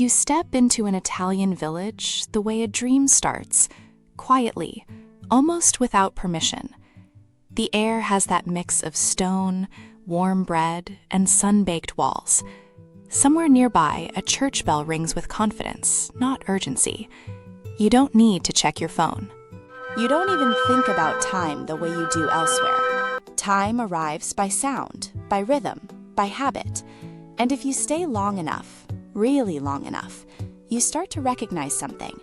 You step into an Italian village the way a dream starts, quietly, almost without permission. The air has that mix of stone, warm bread, and sun-baked walls. Somewhere nearby, a church bell rings with confidence, not urgency. You don't need to check your phone. You don't even think about time the way you do elsewhere. Time arrives by sound, by rhythm, by habit. And if you stay long enough, really long enough, you start to recognize something.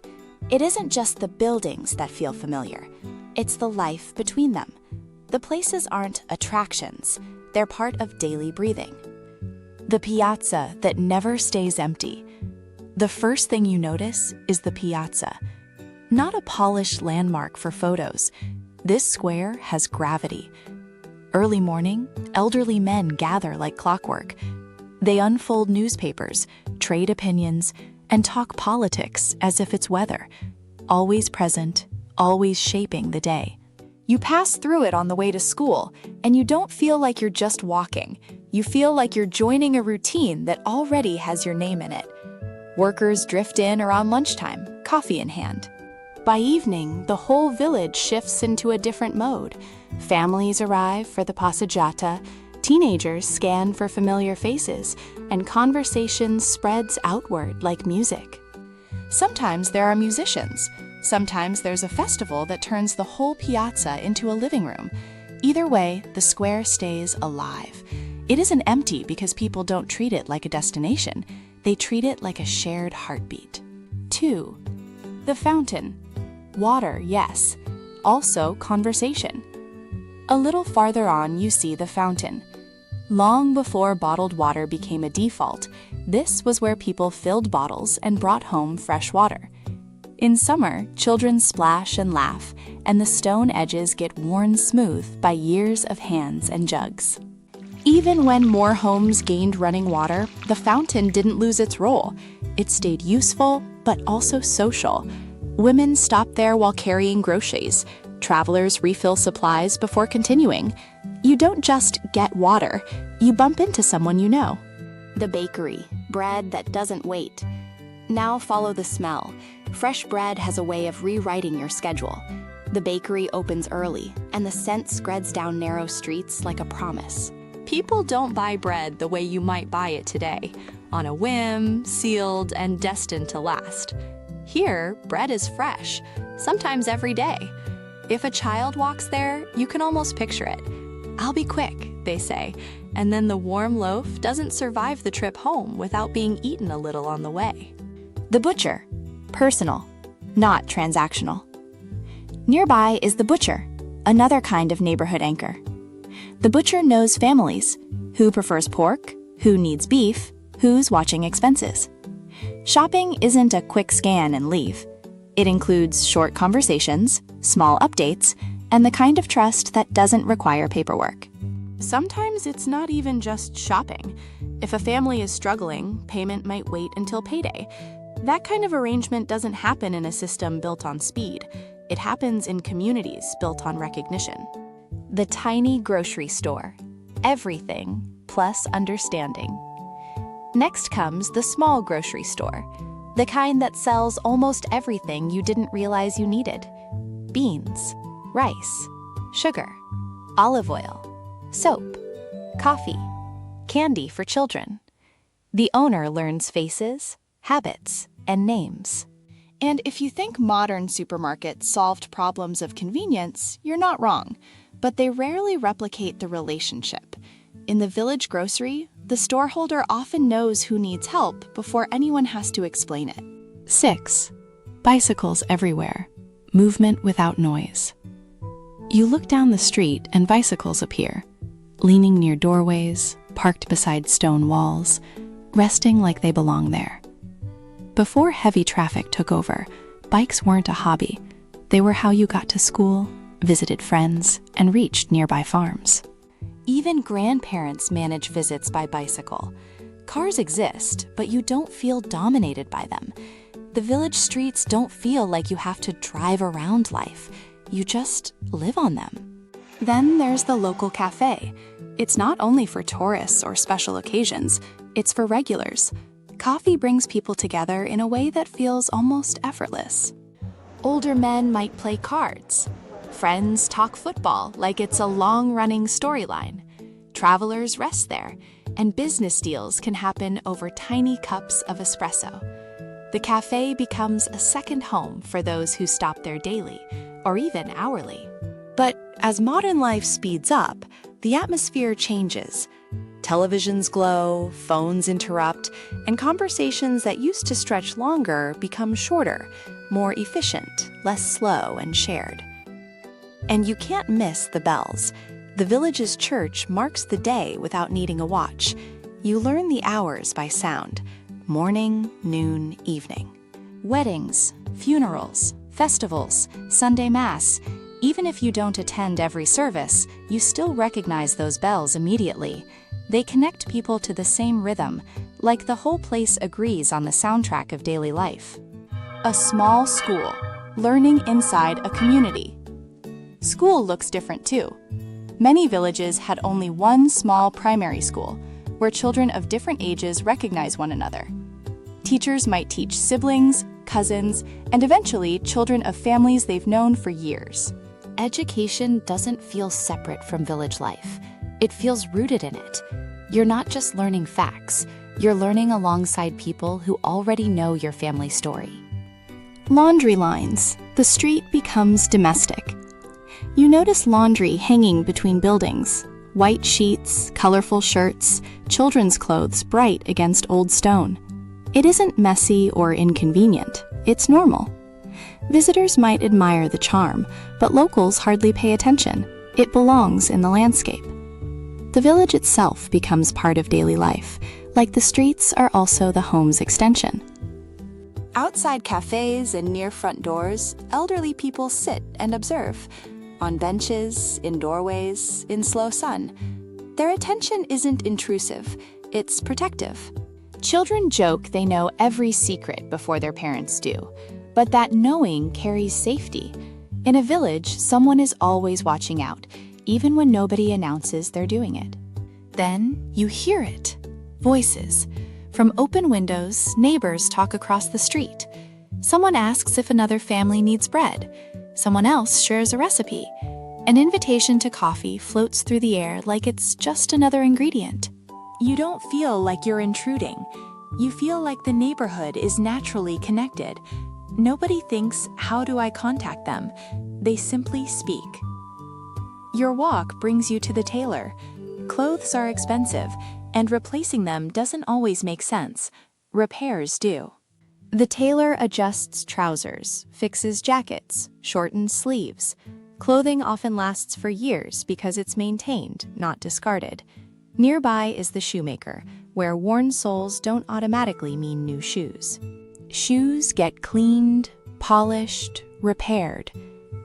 It isn't just the buildings that feel familiar. It's the life between them. The places aren't attractions. They're part of daily breathing. The piazza that never stays empty. The first thing you notice is the piazza. Not a polished landmark for photos. This square has gravity. Early morning, elderly men gather like clockwork. They unfold newspapers, trade opinions, and talk politics as if it's weather. Always present, always shaping the day. You pass through it on the way to school, and you don't feel like you're just walking. You feel like you're joining a routine that already has your name in it. Workers drift in around lunchtime, coffee in hand. By evening, the whole village shifts into a different mode. Families arrive for the passeggiata, teenagers scan for familiar faces, and conversation spreads outward like music. Sometimes there are musicians. Sometimes there's a festival that turns the whole piazza into a living room. Either way, the square stays alive. It isn't empty because people don't treat it like a destination. They treat it like a shared heartbeat. 2. The fountain. Water, yes. Also conversation. A little farther on, you see the fountain. Long before bottled water became a default, this was where people filled bottles and brought home fresh water. In summer, children splash and laugh, and the stone edges get worn smooth by years of hands and jugs. Even when more homes gained running water, the fountain didn't lose its role. It stayed useful, but also social. Women stopped there while carrying groceries. Travelers refill supplies before continuing. You don't just get water, you bump into someone you know. The bakery, bread that doesn't wait. Now follow the smell. Fresh bread has a way of rewriting your schedule. The bakery opens early, and the scent spreads down narrow streets like a promise. People don't buy bread the way you might buy it today, on a whim, sealed, and destined to last. Here, bread is fresh, sometimes every day. If a child walks there, you can almost picture it. "I'll be quick," they say, and then the warm loaf doesn't survive the trip home without being eaten a little on the way. The butcher. Personal, not transactional. Nearby is the butcher, another kind of neighborhood anchor. The butcher knows families, who prefers pork, who needs beef, who's watching expenses. Shopping isn't a quick scan and leave. It includes short conversations, small updates, and the kind of trust that doesn't require paperwork. Sometimes it's not even just shopping. If a family is struggling, payment might wait until payday. That kind of arrangement doesn't happen in a system built on speed. It happens in communities built on recognition. The tiny grocery store. Everything plus understanding. Next comes the small grocery store, the kind that sells almost everything you didn't realize you needed. Beans, rice, sugar, olive oil, soap, coffee, candy for children. The owner learns faces, habits, and names. And if you think modern supermarkets solved problems of convenience, you're not wrong, but they rarely replicate the relationship. In the village grocery, the storeholder often knows who needs help before anyone has to explain it. 6. Bicycles everywhere. Movement without noise. You look down the street and bicycles appear, leaning near doorways, parked beside stone walls, resting like they belong there. Before heavy traffic took over, bikes weren't a hobby. They were how you got to school, visited friends, and reached nearby farms. Even grandparents manage visits by bicycle. Cars exist, but you don't feel dominated by them. The village streets don't feel like you have to drive around life. You just live on them. Then there's the local cafe. It's not only for tourists or special occasions, it's for regulars. Coffee brings people together in a way that feels almost effortless. Older men might play cards. Friends talk football like it's a long-running storyline. Travelers rest there, and business deals can happen over tiny cups of espresso. The cafe becomes a second home for those who stop there daily, or even hourly. But as modern life speeds up, the atmosphere changes. Televisions glow, phones interrupt, and conversations that used to stretch longer become shorter, more efficient, less slow and shared. And you can't miss the bells. The village's church marks the day without needing a watch. You learn the hours by sound: morning, noon, evening. Weddings, funerals, festivals, Sunday Mass. Even if you don't attend every service, you still recognize those bells immediately. They connect people to the same rhythm, like the whole place agrees on the soundtrack of daily life. A small school, learning inside a community. School looks different too. Many villages had only one small primary school, where children of different ages recognize one another. Teachers might teach siblings, cousins, and eventually children of families they've known for years. Education doesn't feel separate from village life. It feels rooted in it. You're not just learning facts, you're learning alongside people who already know your family story. Laundry lines. The street becomes domestic. You notice laundry hanging between buildings. White sheets, colorful shirts, children's clothes bright against old stone. It isn't messy or inconvenient. It's normal. Visitors might admire the charm, but locals hardly pay attention. It belongs in the landscape. The village itself becomes part of daily life, like the streets are also the home's extension. Outside cafes and near front doors, elderly people sit and observe. On benches, in doorways, in slow sun. Their attention isn't intrusive, it's protective. Children joke they know every secret before their parents do, but that knowing carries safety. In a village, someone is always watching out, even when nobody announces they're doing it. Then you hear it. Voices. From open windows, neighbors talk across the street. Someone asks if another family needs bread. Someone else shares a recipe. An invitation to coffee floats through the air like it's just another ingredient. You don't feel like you're intruding. You feel like the neighborhood is naturally connected. Nobody thinks, how do I contact them? They simply speak. Your walk brings you to the tailor. Clothes are expensive, and replacing them doesn't always make sense. Repairs do. The tailor adjusts trousers, fixes jackets, shortens sleeves. Clothing often lasts for years because it's maintained, not discarded. Nearby is the shoemaker, where worn soles don't automatically mean new shoes. Shoes get cleaned, polished, repaired.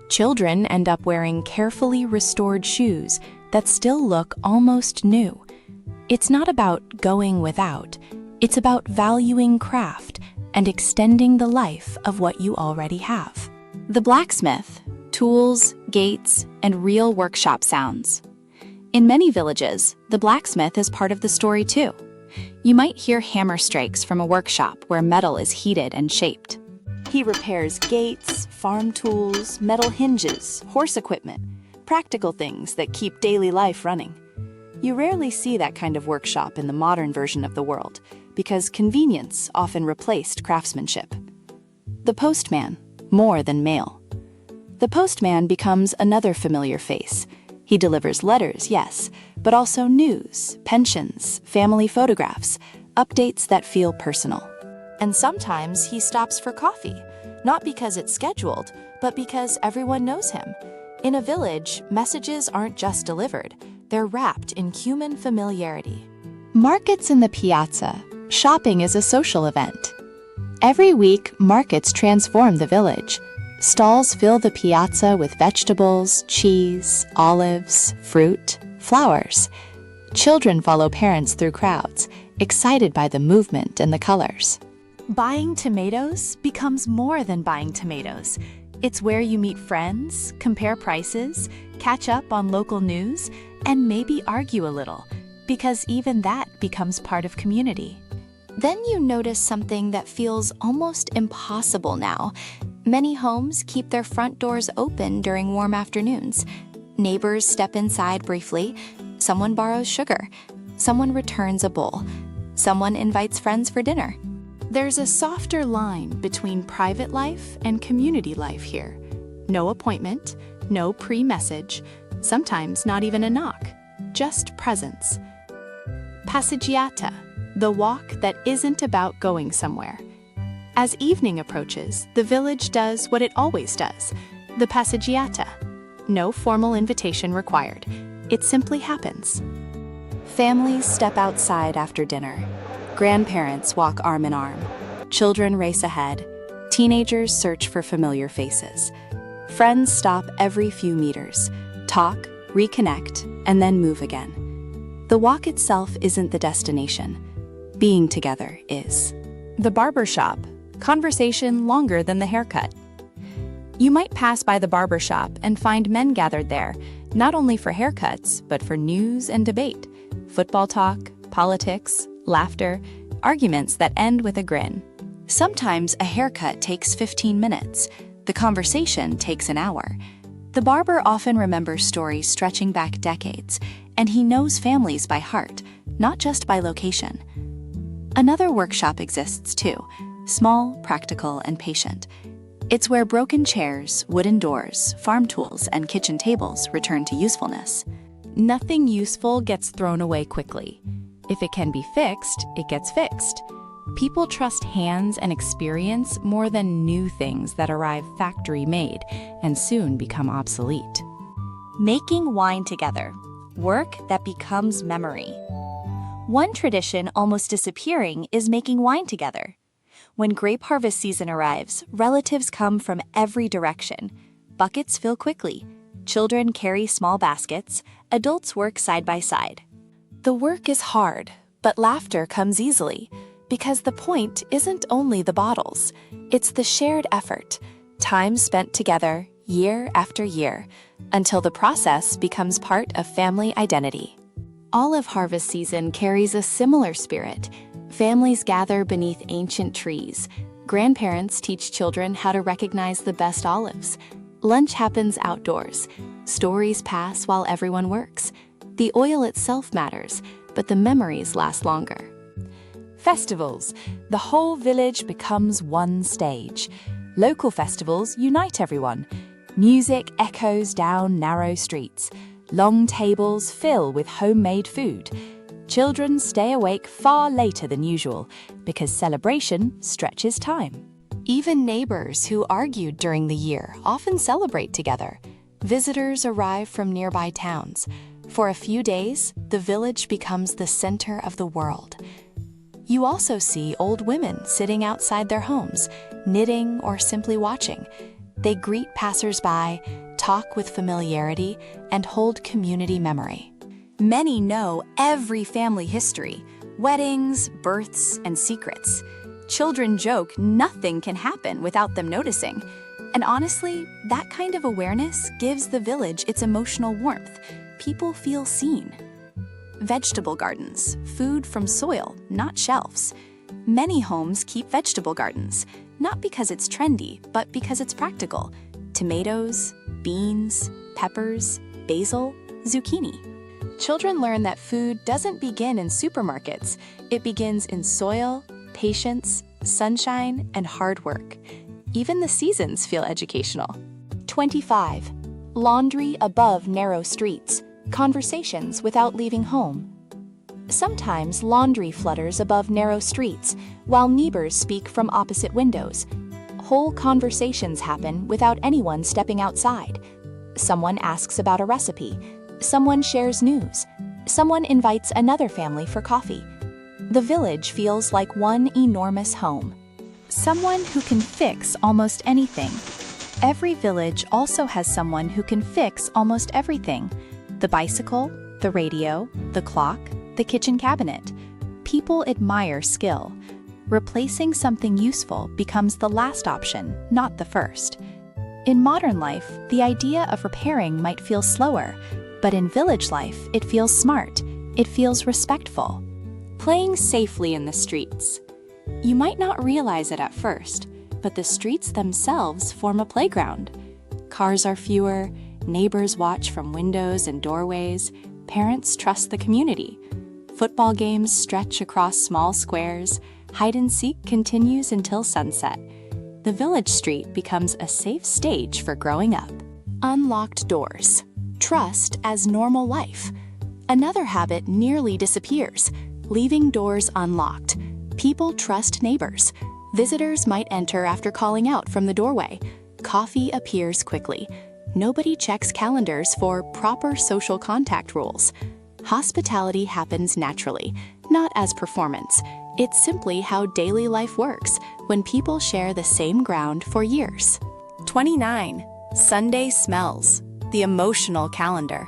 Children end up wearing carefully restored shoes that still look almost new. It's not about going without, it's about valuing craft and extending the life of what you already have. The blacksmith, tools, gates, and real workshop sounds. In many villages, the blacksmith is part of the story too. You might hear hammer strikes from a workshop where metal is heated and shaped. He repairs gates, farm tools, metal hinges, horse equipment, practical things that keep daily life running. You rarely see that kind of workshop in the modern version of the world, because convenience often replaced craftsmanship. The postman, more than mail. The postman becomes another familiar face. He delivers letters, yes, but also news, pensions, family photographs, updates that feel personal. And sometimes he stops for coffee, not because it's scheduled, but because everyone knows him. In a village, messages aren't just delivered, they're wrapped in human familiarity. Markets in the piazza. Shopping is a social event. Every week, markets transform the village. Stalls fill the piazza with vegetables, cheese, olives, fruit, flowers. Children follow parents through crowds, excited by the movement and the colors. Buying tomatoes becomes more than buying tomatoes. It's where you meet friends, compare prices, catch up on local news, and maybe argue a little, because even that becomes part of community. Then you notice something that feels almost impossible now. Many homes keep their front doors open during warm afternoons. Neighbors step inside briefly. Someone borrows sugar. Someone returns a bowl. Someone invites friends for dinner. There's a softer line between private life and community life here. No appointment, no pre-message, sometimes not even a knock, just presence. Passeggiata, the walk that isn't about going somewhere. As evening approaches, the village does what it always does, the passeggiata. No formal invitation required. It simply happens. Families step outside after dinner. Grandparents walk arm in arm. Children race ahead. Teenagers search for familiar faces. Friends stop every few meters, talk, reconnect, and then move again. The walk itself isn't the destination. Being together is. The barber shop, conversation longer than the haircut. You might pass by the barber shop and find men gathered there, not only for haircuts, but for news and debate, football talk, politics, laughter, arguments that end with a grin. Sometimes a haircut takes 15 minutes. The conversation takes an hour. The barber often remembers stories stretching back decades, and he knows families by heart, not just by location. Another workshop exists too, small, practical, and patient. It's where broken chairs, wooden doors, farm tools, and kitchen tables return to usefulness. Nothing useful gets thrown away quickly. If it can be fixed, it gets fixed. People trust hands and experience more than new things that arrive factory-made and soon become obsolete. Making wine together, work that becomes memory. One tradition almost disappearing is making wine together. When grape harvest season arrives, relatives come from every direction. Buckets fill quickly. Children carry small baskets. Adults work side by side. The work is hard, but laughter comes easily, because the point isn't only the bottles. It's the shared effort, time spent together year after year, until the process becomes part of family identity. Olive harvest season carries a similar spirit. Families gather beneath ancient trees. Grandparents teach children how to recognize the best olives. Lunch happens outdoors. Stories pass while everyone works. The oil itself matters, but the memories last longer. Festivals. The whole village becomes one stage. Local festivals unite everyone. Music echoes down narrow streets. Long tables fill with homemade food. Children stay awake far later than usual because celebration stretches time. Even neighbors who argued during the year often celebrate together. Visitors arrive from nearby towns. For a few days, the village becomes the center of the world. You also see old women sitting outside their homes, knitting or simply watching. They greet passers-by, talk with familiarity, and hold community memory. Many know every family history, weddings, births, and secrets. Children joke nothing can happen without them noticing. And honestly, that kind of awareness gives the village its emotional warmth. People feel seen. Vegetable gardens, food from soil, not shelves. Many homes keep vegetable gardens, not because it's trendy, but because it's practical. Tomatoes, beans, peppers, basil, zucchini. Children learn that food doesn't begin in supermarkets. It begins in soil, patience, sunshine, and hard work. Even the seasons feel educational. 25. Laundry above narrow streets. Conversations without leaving home. Sometimes laundry flutters above narrow streets, while neighbors speak from opposite windows. Whole conversations happen without anyone stepping outside. Someone asks about a recipe. Someone shares news. Someone invites another family for coffee. The village feels like one enormous home. Someone who can fix almost anything. Every village also has someone who can fix almost everything. The bicycle, the radio, the clock, the kitchen cabinet. People admire skill. Replacing something useful becomes the last option, not the first. In modern life, the idea of repairing might feel slower, but in village life, it feels smart. It feels respectful. Playing safely in the streets. You might not realize it at first, but the streets themselves form a playground. Cars are fewer, neighbors watch from windows and doorways, parents trust the community. Football games stretch across small squares, hide and seek continues until sunset. The village street becomes a safe stage for growing up. Unlocked doors. Trust as normal life. Another habit nearly disappears, leaving doors unlocked. People trust neighbors. Visitors might enter after calling out from the doorway. Coffee appears quickly. Nobody checks calendars for proper social contact rules. Hospitality happens naturally, not as performance. It's simply how daily life works when people share the same ground for years. 29. Sunday smells. The emotional calendar.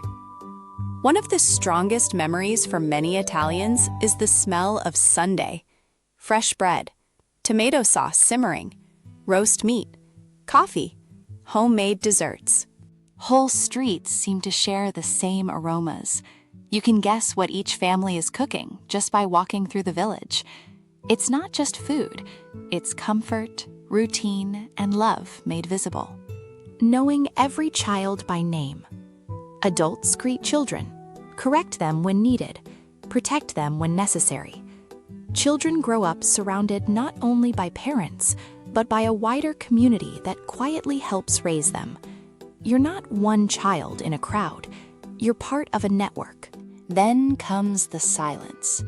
One of the strongest memories for many Italians is the smell of Sunday. Fresh bread, tomato sauce simmering, roast meat, coffee, homemade desserts. Whole streets seem to share the same aromas. You can guess what each family is cooking just by walking through the village. It's not just food, it's comfort, routine, and love made visible. Knowing every child by name. Adults greet children, correct them when needed, protect them when necessary. Children grow up surrounded not only by parents, but by a wider community that quietly helps raise them. You're not one child in a crowd, you're part of a network. Then comes the silence,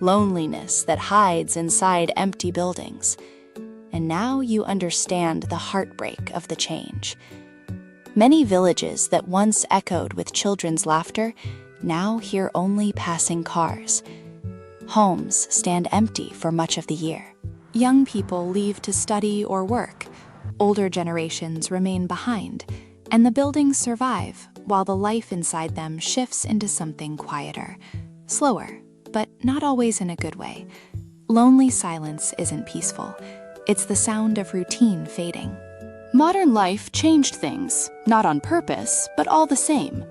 loneliness that hides inside empty buildings. And now you understand the heartbreak of the change. Many villages that once echoed with children's laughter now hear only passing cars. Homes stand empty for much of the year. Young people leave to study or work. Older generations remain behind, and the buildings survive while the life inside them shifts into something quieter, slower, but not always in a good way. Lonely silence isn't peaceful. It's the sound of routine fading. Modern life changed things, not on purpose, but all the same.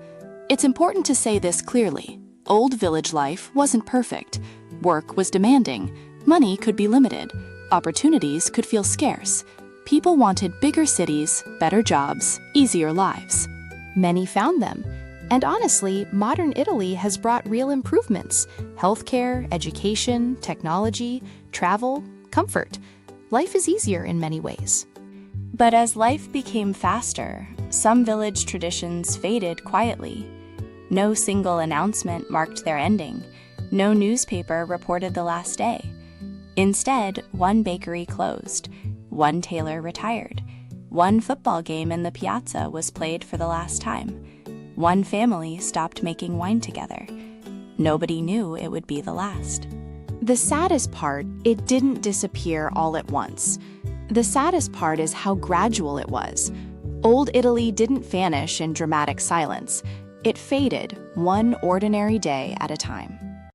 It's important to say this clearly. Old village life wasn't perfect. Work was demanding. Money could be limited. Opportunities could feel scarce. People wanted bigger cities, better jobs, easier lives. Many found them. And honestly, modern Italy has brought real improvements: healthcare, education, technology, travel, comfort. Life is easier in many ways. But as life became faster, some village traditions faded quietly. No single announcement marked their ending. No newspaper reported the last day. Instead, one bakery closed. One tailor retired. One football game in the piazza was played for the last time. One family stopped making wine together. Nobody knew it would be the last. The saddest part, it didn't disappear all at once. The saddest part is how gradual it was. Old Italy didn't vanish in dramatic silence. It faded one ordinary day at a time.